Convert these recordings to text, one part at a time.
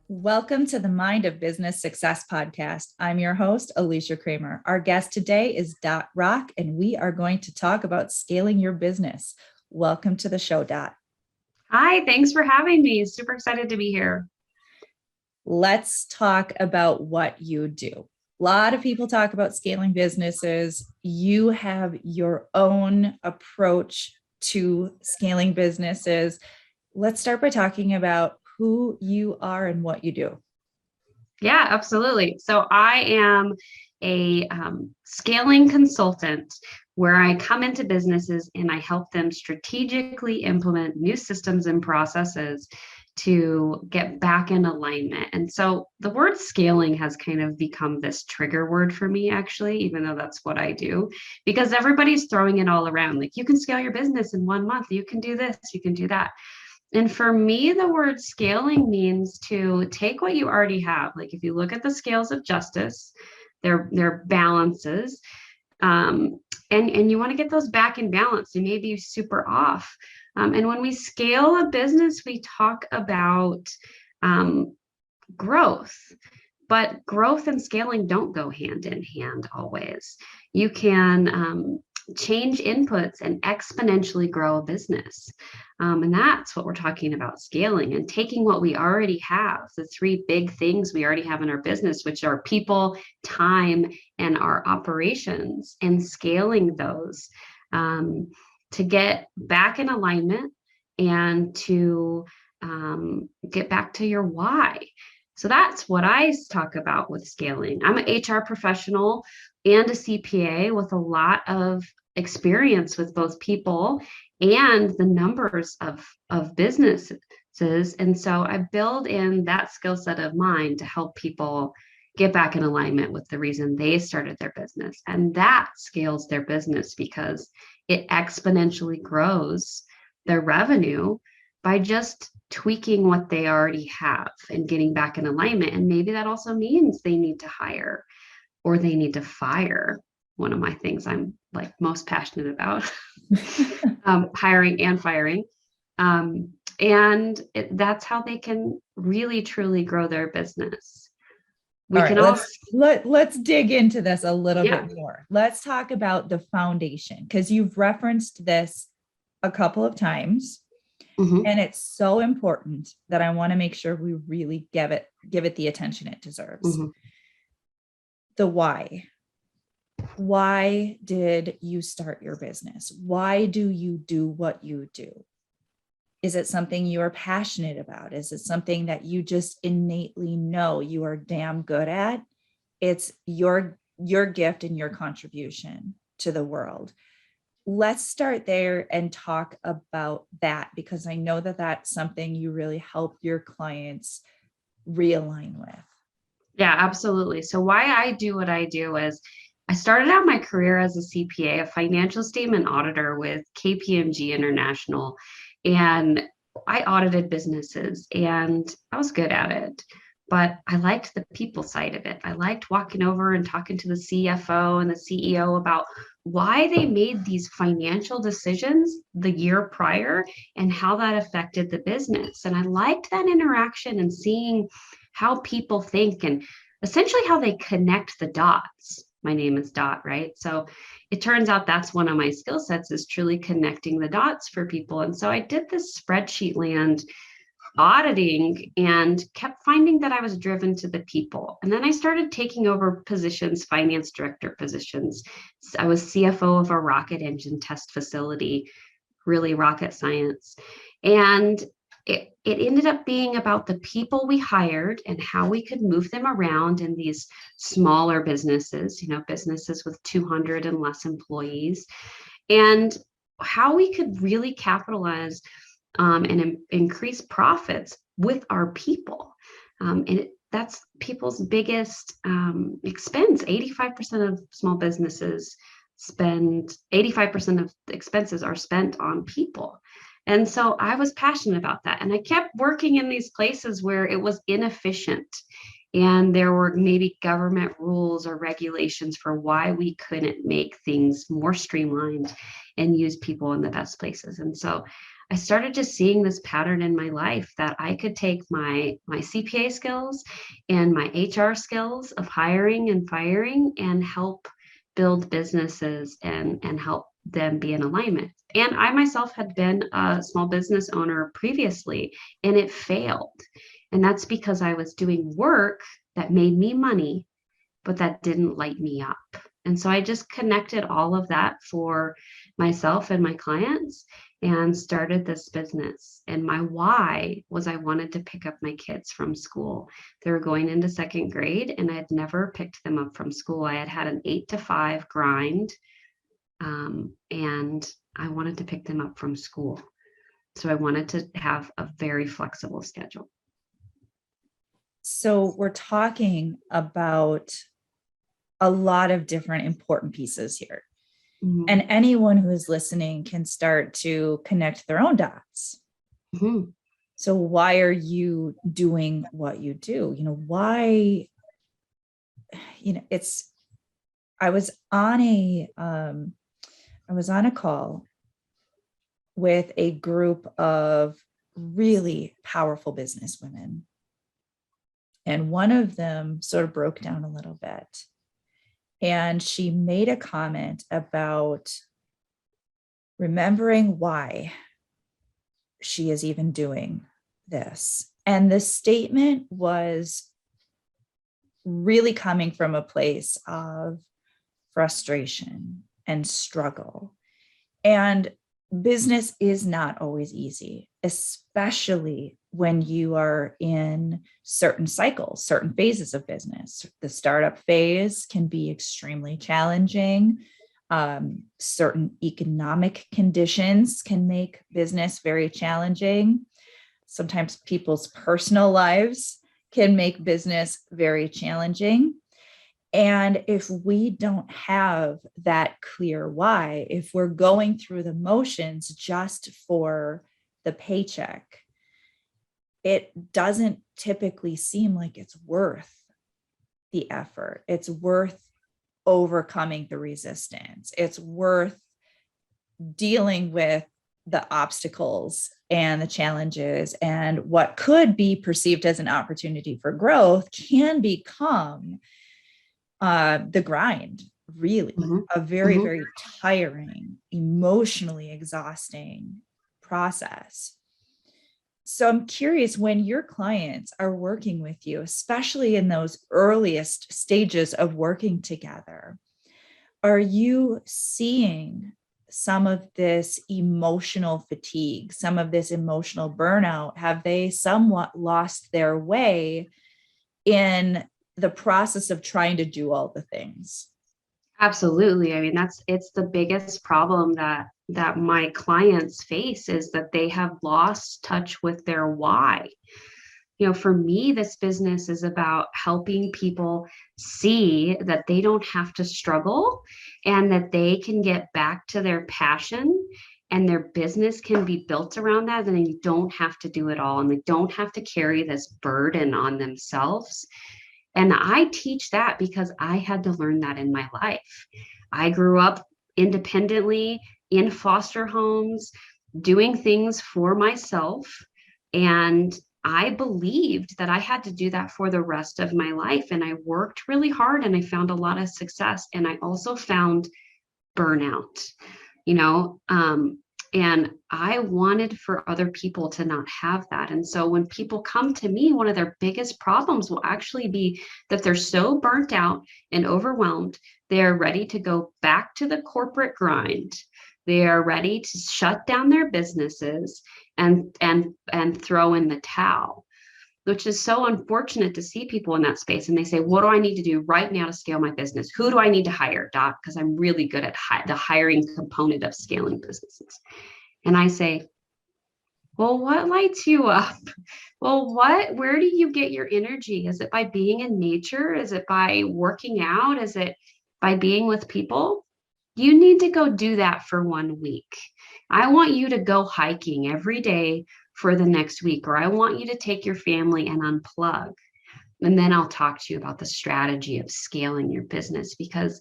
Welcome to the Mind of Business Success podcast. I'm your host, Alicia Cramer. Our guest today is Dot Rock, and we are going to talk about scaling your business. Welcome to the show, Dot. Hi, thanks for having me. Super excited to be here. Let's talk about what you do. A lot of people talk about scaling businesses. You have your own approach to scaling businesses. Let's start by talking about who you are and what you do. Yeah, absolutely. So I am a scaling consultant where I come into businesses and I help them strategically implement new systems and processes to get back in alignment. And so the word scaling has kind of become this trigger word for me, actually, even though that's what I do, because everybody's throwing it all around. Like, you can scale your business in 1 month, you can do this, you can do that. And for me, the word scaling means to take what you already have. Like, if you look at the scales of justice, they're balances, and you want to get those back in balance. They may be super off. And when we scale a business, we talk about growth. But growth and scaling don't go hand in hand always. You can change inputs and exponentially grow a business. And that's what we're talking about, scaling and taking what we already have, the 3 big things we already have in our business, which are people, time, and our operations, and scaling those to get back in alignment and to get back to your why. So that's what I talk about with scaling. I'm an HR professional and a CPA with a lot of experience with both people and the numbers of businesses. And so I build in that skill set of mine to help people get back in alignment with the reason they started their business. And that scales their business because it exponentially grows their revenue by just tweaking what they already have and getting back in alignment. And maybe that also means they need to hire or they need to fire. One of my things I'm like most passionate about, hiring and firing. That's how they can really, truly grow their business. Let's dig into this a little bit more. Let's talk about the foundation, because you've referenced this a couple of times. Mm-hmm. And it's so important that I want to make sure we really give it the attention it deserves. Mm-hmm. The why. Why did you start your business? Why do you do what you do? Is it something you are passionate about? Is it something that you just innately know you are damn good at? It's your gift and your contribution to the world. Let's start there and talk about that, because I know that that's something you really help your clients realign with. Yeah, absolutely. So why I do what I do is I started out my career as a CPA, a financial statement auditor with KPMG International, and I audited businesses and I was good at it. But I liked the people side of it. I liked walking over and talking to the CFO and the CEO about why they made these financial decisions the year prior and how that affected the business. And I liked that interaction and seeing how people think and essentially how they connect the dots. My name is Dot, right? So it turns out that's one of my skill sets, is truly connecting the dots for people. And so I did this spreadsheet land auditing and kept finding that I was driven to the people. And then I started taking over positions, finance director positions. I was CFO of a rocket engine test facility, really rocket science. And it ended up being about the people we hired and how we could move them around in these smaller businesses, businesses with 200 and less employees, and how we could really capitalize and increase profits with our people. That's people's biggest expense. 85% of small businesses 85% of the expenses are spent on people. And so I was passionate about that. And I kept working in these places where it was inefficient. And there were maybe government rules or regulations for why we couldn't make things more streamlined and use people in the best places. And so I started just seeing this pattern in my life that I could take my CPA skills and my HR skills of hiring and firing and help build businesses and help them be in alignment. And I myself had been a small business owner previously, and it failed. And that's because I was doing work that made me money, but that didn't light me up. And so I just connected all of that for myself and my clients and started this business. And my why was I wanted to pick up my kids from school. They were going into second grade, and I had never picked them up from school. I had an 8 to 5 grind, and I wanted to pick them up from school. So I wanted to have a very flexible schedule. So we're talking about a lot of different important pieces here. Mm-hmm. And anyone who is listening can start to connect their own dots. Mm-hmm. So why are you doing what you do? Why, I was on a call with a group of really powerful business women. And one of them sort of broke down a little bit. And she made a comment about remembering why she is even doing this. And the statement was really coming from a place of frustration and struggle. And business is not always easy, especially when you are in certain cycles, certain phases of business. The startup phase can be extremely challenging. Certain economic conditions can make business very challenging. Sometimes people's personal lives can make business very challenging. And if we don't have that clear why, if we're going through the motions just for the paycheck, it doesn't typically seem like it's worth the effort. It's worth overcoming the resistance. It's worth dealing with the obstacles and the challenges, and what could be perceived as an opportunity for growth can become the grind, really, a very, very tiring, emotionally exhausting process. So I'm curious, when your clients are working with you, especially in those earliest stages of working together, are you seeing some of this emotional fatigue, some of this emotional burnout? Have they somewhat lost their way in the process of trying to do all the things? Absolutely. I mean, it's the biggest problem that my clients face, is that they have lost touch with their why. For me, this business is about helping people see that they don't have to struggle and that they can get back to their passion, and their business can be built around that. And they don't have to do it all, and they don't have to carry this burden on themselves. And I teach that because I had to learn that in my life. I grew up independently in foster homes, doing things for myself. And I believed that I had to do that for the rest of my life. And I worked really hard, and I found a lot of success. And I also found burnout, and I wanted for other people to not have that. And so when people come to me, one of their biggest problems will actually be that they're so burnt out and overwhelmed, they are ready to go back to the corporate grind. They are ready to shut down their businesses and throw in the towel, which is so unfortunate to see people in that space. And they say, what do I need to do right now to scale my business? Who do I need to hire, Doc? Because I'm really good at the hiring component of scaling businesses. And I say, well, what lights you up? Well, where do you get your energy? Is it by being in nature? Is it by working out? Is it by being with people? You need to go do that for 1 week. I want you to go hiking every day for the next week, or I want you to take your family and unplug. And then I'll talk to you about the strategy of scaling your business, because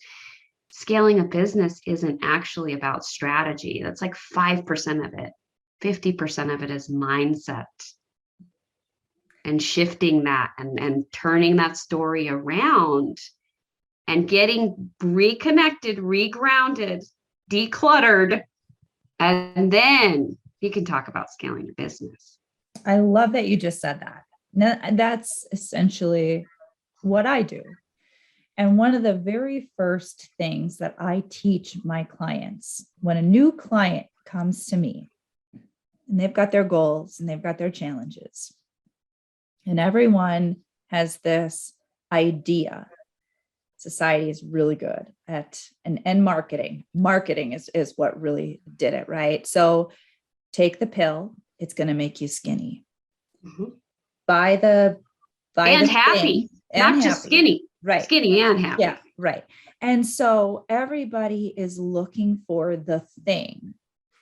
scaling a business isn't actually about strategy. That's like 5% of it. 50% of it is mindset and shifting that and turning that story around and getting reconnected, regrounded, decluttered. And then you can talk about scaling your business. I love that you just said that. Now, that's essentially what I do. And one of the very first things that I teach my clients when a new client comes to me and they've got their goals and they've got their challenges, and everyone has this idea. Society is really good at, and marketing. Marketing is what really did it, right? So take the pill, it's going to make you skinny. Mm-hmm. Buy the happy, not just skinny, right? Skinny and happy. Yeah, right. And so everybody is looking for the thing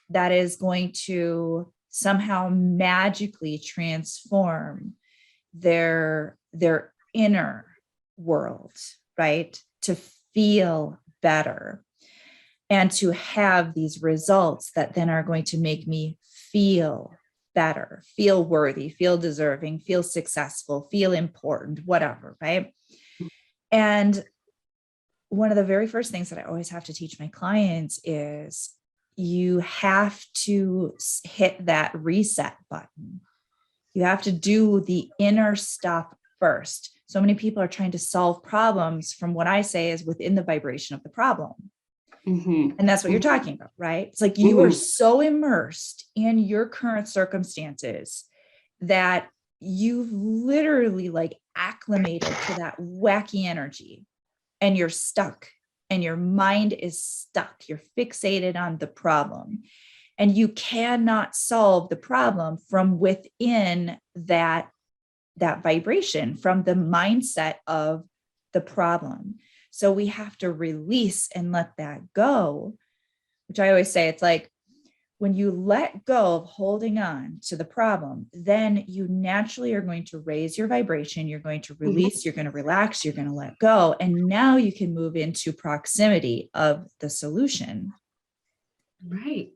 that is going to somehow magically transform their inner world, right? To feel better and to have these results that then are going to make me feel better, feel worthy, feel deserving, feel successful, feel important, whatever, right? And one of the very first things that I always have to teach my clients is you have to hit that reset button. You have to do the inner stuff first. So many people are trying to solve problems from what I say is within the vibration of the problem. Mm-hmm. And that's what you're talking about, right? It's like you are so immersed in your current circumstances that you've literally like acclimated to that wacky energy and you're stuck and your mind is stuck. You're fixated on the problem and you cannot solve the problem from within that vibration, from the mindset of the problem. So we have to release and let that go, which I always say, it's like when you let go of holding on to the problem, then you naturally are going to raise your vibration. You're going to release, you're going to relax, you're going to let go. And now you can move into proximity of the solution. Right.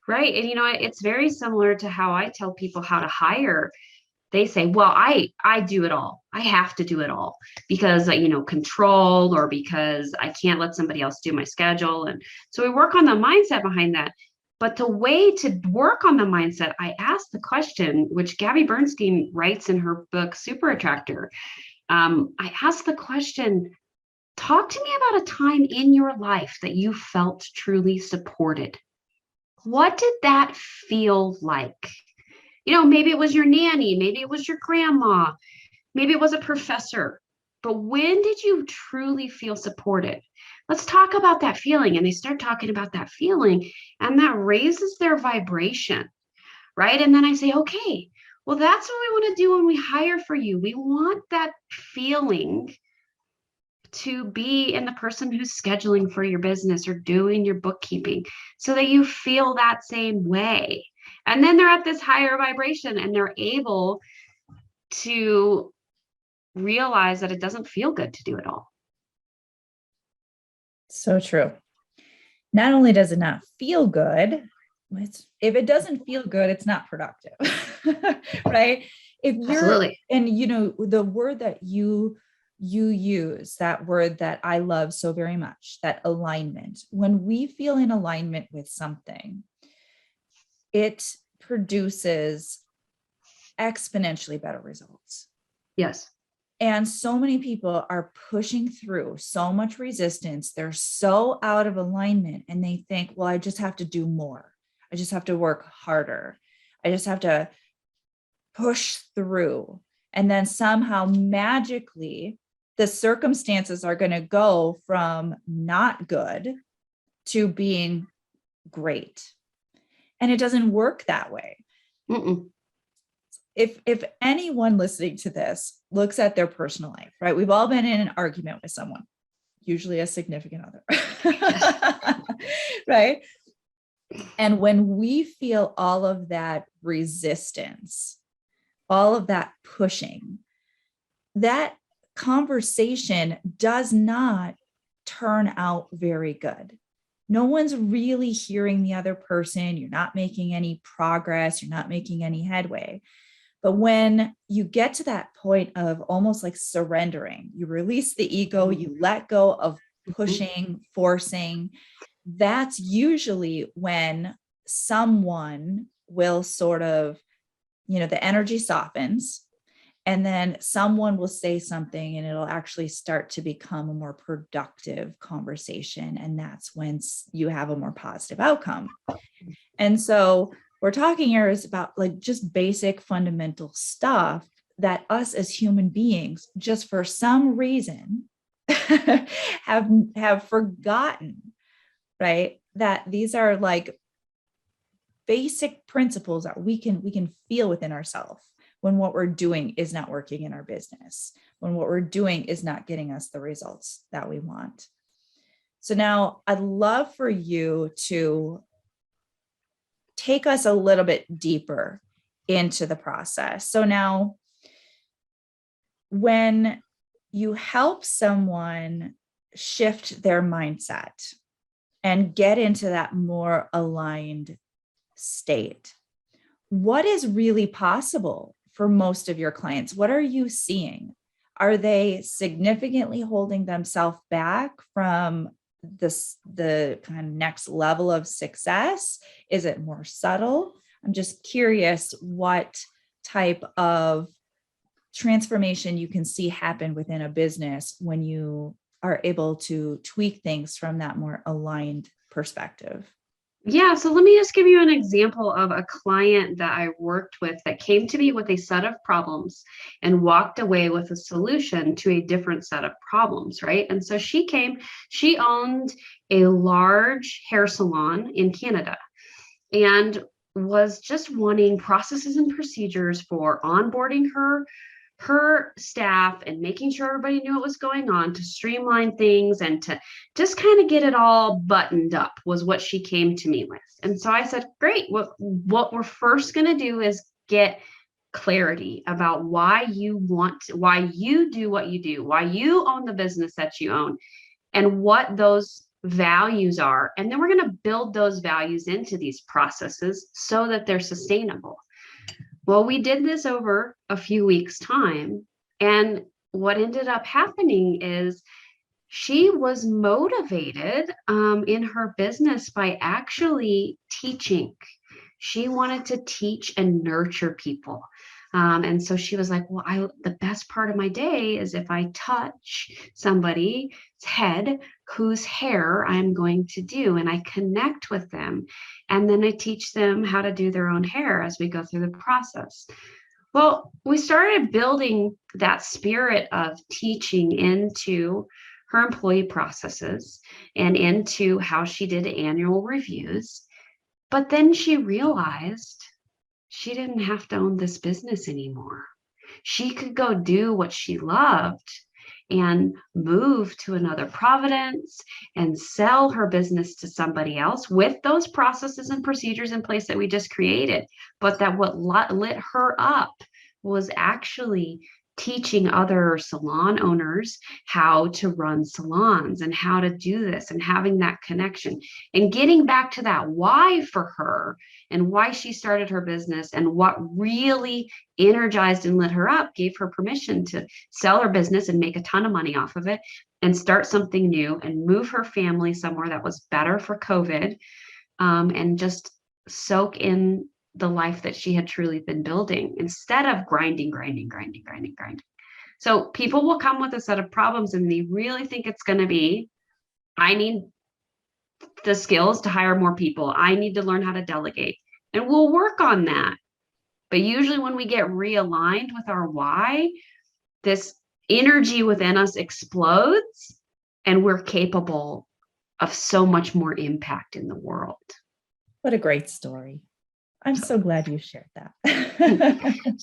Right. And, it's very similar to how I tell people how to hire. They say, well, I do it all. I have to do it all because, control, or because I can't let somebody else do my schedule. And so we work on the mindset behind that. But the way to work on the mindset, I asked the question, which Gabby Bernstein writes in her book, Super Attractor. I asked the question, talk to me about a time in your life that you felt truly supported. What did that feel like? Maybe it was your nanny, maybe it was your grandma, maybe it was a professor, but when did you truly feel supported? Let's talk about that feeling. And they start talking about that feeling, and that raises their vibration, right? And then I say, okay, well, that's what we want to do when we hire for you. We want that feeling to be in the person who's scheduling for your business or doing your bookkeeping, so that you feel that same way. And then they're at this higher vibration and they're able to realize that it doesn't feel good to do it all. So true. Not only does it not feel good, if it doesn't feel good, it's not productive, right? If you're, absolutely. And the word that you use, that word that I love so very much, that alignment. When we feel in alignment with something, it produces exponentially better results. Yes. And so many people are pushing through so much resistance. They're so out of alignment and they think, well, I just have to do more. I just have to work harder. I just have to push through. And then somehow magically the circumstances are going to go from not good to being great. And it doesn't work that way. Mm-mm. If anyone listening to this looks at their personal life, right? We've all been in an argument with someone, usually a significant other, right? And when we feel all of that resistance, all of that pushing, that conversation does not turn out very good. No one's really hearing the other person. You're not making any progress. You're not making any headway. But when you get to that point of almost like surrendering, you release the ego, you let go of pushing, forcing, that's usually when someone will sort of, the energy softens, and then someone will say something and it'll actually start to become a more productive conversation. And that's when you have a more positive outcome. And so we're talking here is about like just basic fundamental stuff that us as human beings, just for some reason, have forgotten, right? That these are like basic principles that we can feel within ourselves when what we're doing is not working in our business, when what we're doing is not getting us the results that we want. So now I'd love for you to take us a little bit deeper into the process. So now, when you help someone shift their mindset and get into that more aligned state, what is really possible for most of your clients? What are you seeing? Are they significantly holding themselves back from the kind of next level of success? Is it more subtle? I'm just curious what type of transformation you can see happen within a business when you are able to tweak things from that more aligned perspective. Yeah, so let me just give you an example of a client that I worked with that came to me with a set of problems and walked away with a solution to a different set of problems, right? And so she owned a large hair salon in Canada and was just wanting processes and procedures for onboarding her staff and making sure everybody knew what was going on, to streamline things and to just kind of get it all buttoned up was what she came to me with. And so I said, great, what we're first going to do is get clarity about why you do what you do, why you own the business that you own, and what those values are. And then we're going to build those values into these processes so that they're sustainable. Well, we did this over a few weeks' time. And what ended up happening is she was motivated in her business by actually teaching. She wanted to teach and nurture people. And so she was like, well, the best part of my day is if I touch somebody's head whose hair I'm going to do, and I connect with them. And then I teach them how to do their own hair as we go through the process. Well, we started building that spirit of teaching into her employee processes and into how she did annual reviews. But then she realized she didn't have to own this business anymore. She could go do what she loved and move to another province and sell her business to somebody else with those processes and procedures in place that we just created. But that what lit her up was actually teaching other salon owners how to run salons and how to do this and having that connection and getting back to that why for her and why she started her business and what really energized and lit her up, gave her permission to sell her business and make a ton of money off of it and start something new and move her family somewhere that was better for COVID, and just soak in the life that she had truly been building instead of grinding. So people will come with a set of problems and they really think it's going to be, I need the skills to hire more people. I need to learn how to delegate, and we'll work on that. But usually when we get realigned with our why, this energy within us explodes and we're capable of so much more impact in the world. What a great story. I'm so glad you shared that.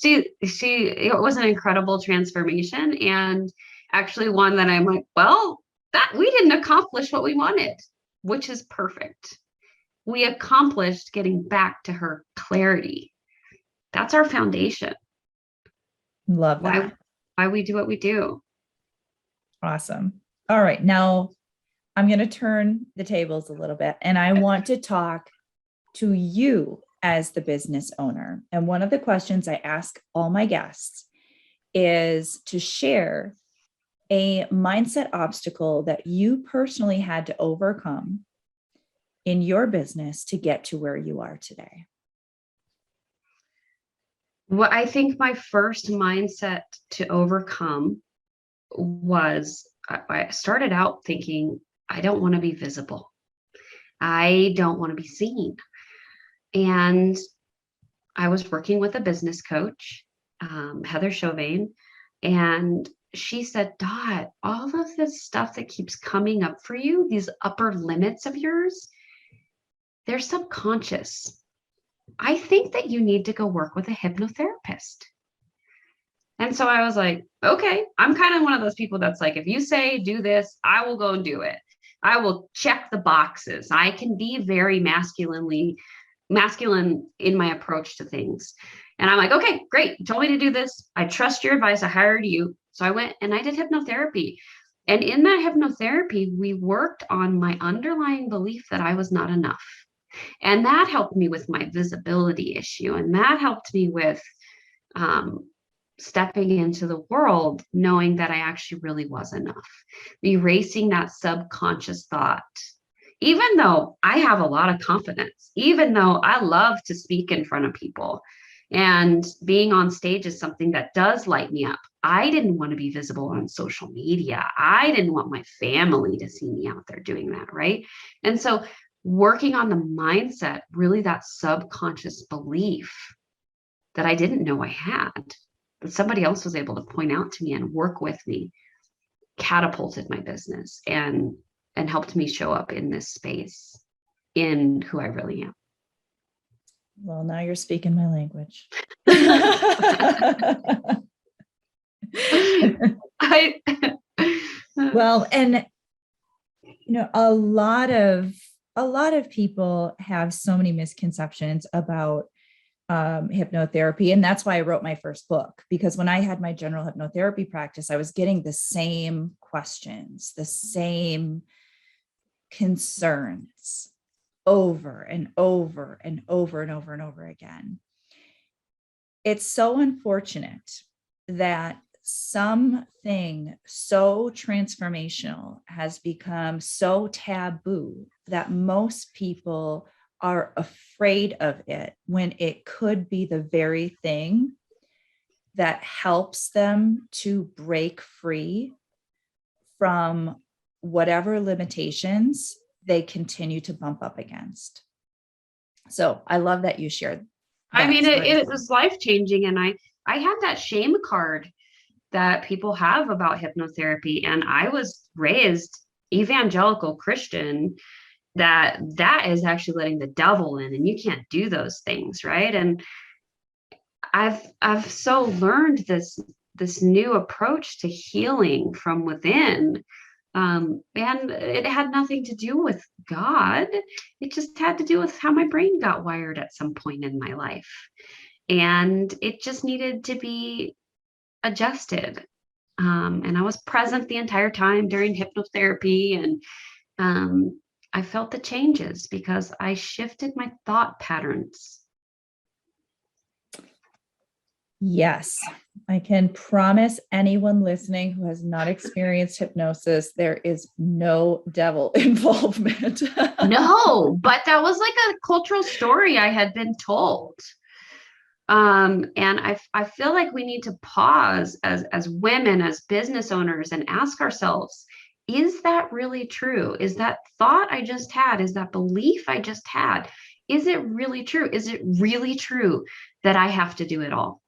It was an incredible transformation, and actually one that I'm like, well, that we didn't accomplish what we wanted, which is perfect. we accomplished getting back to her clarity. That's our foundation. Love that. Why we do what we do. Awesome. All right. Now I'm going to turn the tables a little bit, and I want to talk to you as the business owner. And one of the questions I ask all my guests is to share a mindset obstacle that you personally had to overcome in your business to get to where you are today. Well, I think my first mindset to overcome was I started out thinking, I don't want to be visible. I don't want to be seen. And I was working with a business coach, Heather Chauvin, and she said, Dot, all of this stuff that keeps coming up for you, these upper limits of yours, they're subconscious. I think that you need to go work with a hypnotherapist. And so I was like, okay, I'm kind of one of those people that's like, if you say do this, I will go and do it. I will check the boxes. I can be very masculine in my approach to things. And I'm like, okay, great. You told me to do this. I trust your advice. I hired you. So I went and I did hypnotherapy. And in that hypnotherapy, we worked on my underlying belief that I was not enough. And that helped me with my visibility issue. And that helped me with stepping into the world, knowing that I actually really was enough, erasing that subconscious thought. Even though I have a lot of confidence, even though I love to speak in front of people, and being on stage is something that does light me up. I didn't want to be visible on social media. I didn't want my family to see me out there doing that, right? And so working on the mindset, really that subconscious belief that I didn't know I had, that somebody else was able to point out to me and work with me, catapulted my business and helped me show up in this space in who I really am. Well, now you're speaking my language. Well, and you know, a lot of people have so many misconceptions about hypnotherapy. And that's why I wrote my first book, because when I had my general hypnotherapy practice, I was getting the same questions, the same concerns over and over and over and over and over again. It's so unfortunate that something so transformational has become so taboo that most people are afraid of it, when it could be the very thing that helps them to break free from whatever limitations they continue to bump up against. So I love that you shared. I mean, it was life-changing. And I had that shame card that people have about hypnotherapy. And I was raised evangelical Christian, that is actually letting the devil in, and you can't do those things, right? And I've so learned this new approach to healing from within. And it had nothing to do with God. It just had to do with how my brain got wired at some point in my life. And it just needed to be adjusted. And I was present the entire time during hypnotherapy. And I felt the changes because I shifted my thought patterns. Yes, I can promise anyone listening who has not experienced hypnosis, there is no devil involvement. No, but that was like a cultural story I had been told. And I feel like we need to pause as women, as business owners, and ask ourselves, is that really true? Is that thought I just had, is that belief I just had, is it really true? Is it really true that I have to do it all?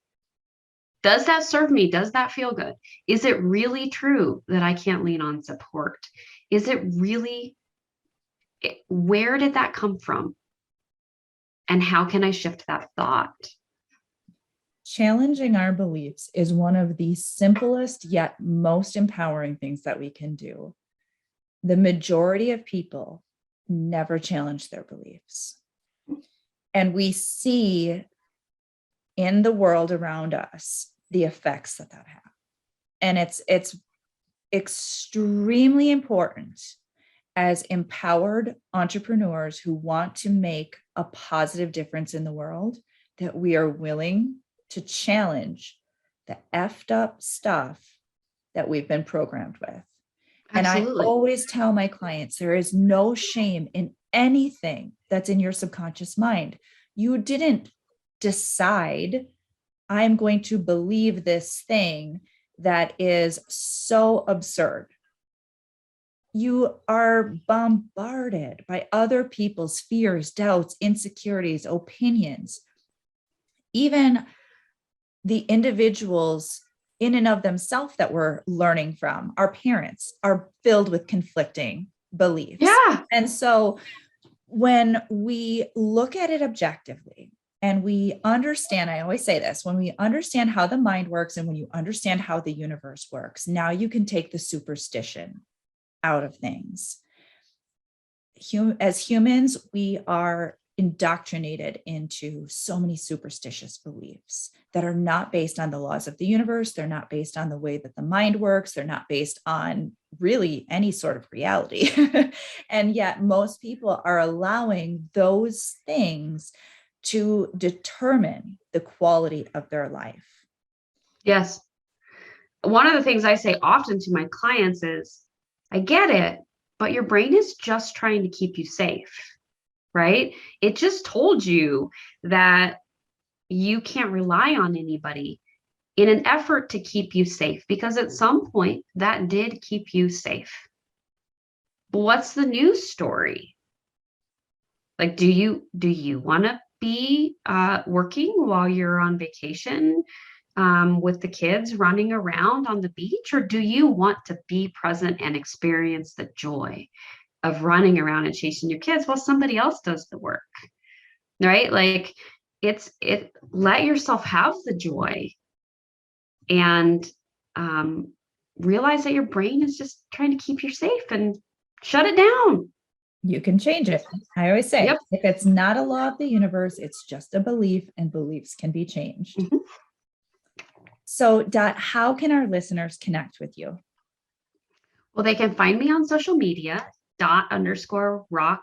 Does that serve me? Does that feel good? Is it really true that I can't lean on support? Is it really, where did that come from? And how can I shift that thought? Challenging our beliefs is one of the simplest yet most empowering things that we can do. The majority of people never challenge their beliefs. And we see in the world around us the effects that have. And it's extremely important as empowered entrepreneurs who want to make a positive difference in the world that we are willing to challenge the effed up stuff that we've been programmed with. And Absolutely. I always tell my clients, there is no shame in anything that's in your subconscious mind. You didn't decide, I'm going to believe this thing that is so absurd. You are bombarded by other people's fears, doubts, insecurities, opinions. Even the individuals in and of themselves that we're learning from, our parents, are filled with conflicting beliefs. Yeah. And so when we look at it objectively and we understand, I always say this, when we understand how the mind works and when you understand how the universe works, now you can take the superstition out of things. As humans, we are indoctrinated into so many superstitious beliefs that are not based on the laws of the universe. They're not based on the way that the mind works. They're not based on really any sort of reality. And yet most people are allowing those things to determine the quality of their life. Yes. One of the things I say often to my clients is, I get it, but your brain is just trying to keep you safe, right? It just told you that you can't rely on anybody in an effort to keep you safe, because at some point that did keep you safe. But what's the news story? Like, do you want to be working while you're on vacation with the kids running around on the beach, or do you want to be present and experience the joy of running around and chasing your kids while somebody else does the work? Right? Like, let yourself have the joy and realize that your brain is just trying to keep you safe, and shut it down. You can change it. I always say, Yep. If it's not a law of the universe, it's just a belief, and beliefs can be changed. Mm-hmm. So, Dot, how can our listeners connect with you? Well, they can find me on social media, ._rock_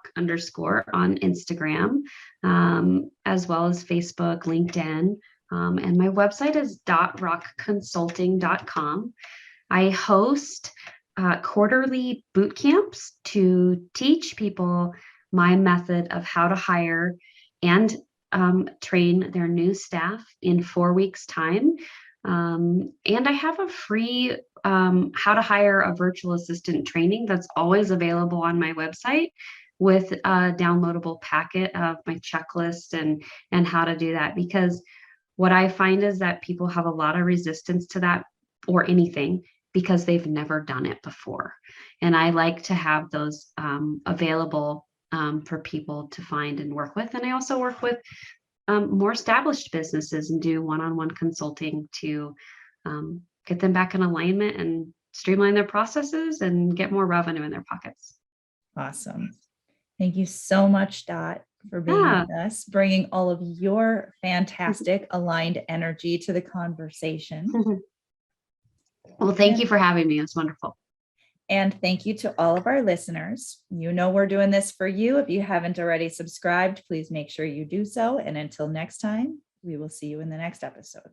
on Instagram, as well as Facebook, LinkedIn. And my website is .rockconsulting.com. I host quarterly boot camps to teach people my method of how to hire and train their new staff in 4 weeks' time. And I have a free how to hire a virtual assistant training that's always available on my website, with a downloadable packet of my checklist and how to do that. Because what I find is that people have a lot of resistance to that, or anything, because they've never done it before. And I like to have those available for people to find and work with. And I also work with more established businesses and do one-on-one consulting to get them back in alignment and streamline their processes and get more revenue in their pockets. Awesome. Thank you so much, Dot, for being with us, bringing all of your fantastic aligned energy to the conversation. Well, thank you for having me. It was wonderful. And thank you to all of our listeners. You know we're doing this for you. If you haven't already subscribed, please make sure you do so. And until next time, we will see you in the next episode.